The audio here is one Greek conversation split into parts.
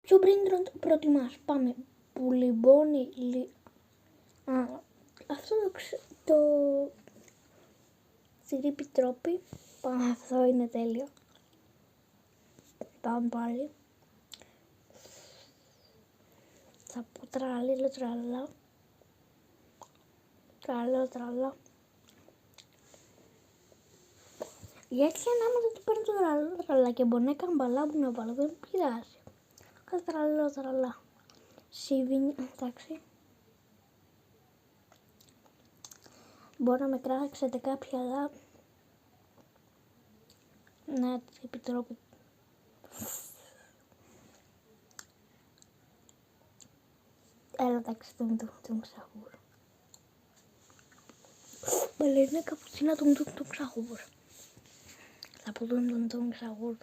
Ποιο brain προτιμάς? Πάμε. Πουλιμπόνι. Αυτό το τσιρίπι τρόπι. Πάμε, αυτό είναι τέλειο. Πάμε πάλι. Θα πω τραλίλο τραλά. Τραλά. Γιατί άμα δεν του παίρνω το τραλά και μπορεί να έκανε μπαλά που να βάλω, δεν πειράζει. Κάτω τραλά. Σιβίνι, εντάξει. Μπορεί να με κράξετε κάποια, αλλά ναι, επιτρόπη. Έλα, εντάξει, τον ξαχούρ. Μπαλερίνα καπουτσίνα τον ξαχούρ. Θα πω τον ξαχούρ.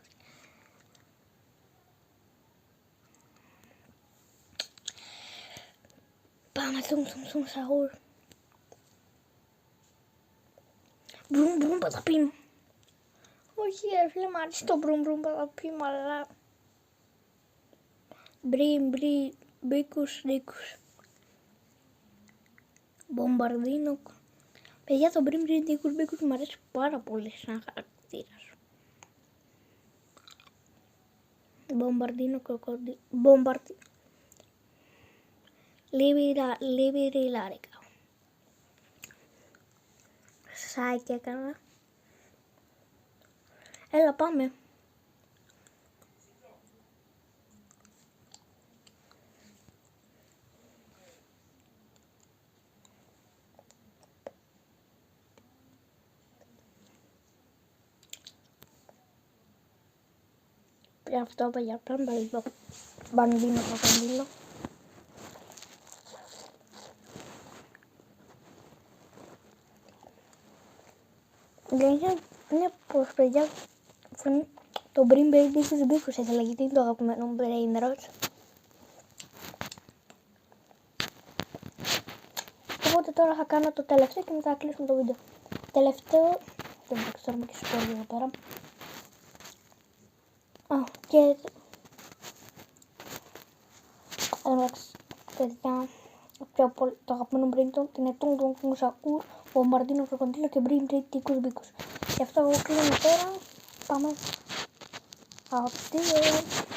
Πάμε τον ξαχούρ. Μπρουμ παταπίμ. Όχι φίλε, μ' αρέσει το μπρουμ παταπίμ, αλλά μπρίκους. Μπομπαρδίνο. Παιδιά, το μπρίκους μου αρέσει πάρα πολύ σαν χαρακτήρας. Μπομπαρδίνο κροκοντίνο. Λιβιριλάρικα. Σάκι έκανα. Έλα, πάμε. Αυτό για πάνω λίγο μπανδίνο κροκοντίνο. Είναι πως παιδιά το brain μπίκους ήθελα, γιατί είναι το αγαπημένο μου brain rot. Οπότε τώρα θα κάνω το τελευταίο και μετά θα κλείσουμε το βίντεο. Τελευταίο, δεν ξέρω και σου εδώ πέρα. Και εντάξει, παιδιά, το αγαπημένο brain είναι τον σακούρ, μπομπαρδίνο κροκοντίνο και brain μπίκους. Γι' αυτό εγώ κλείνω τώρα. Πάμε. Αντίο.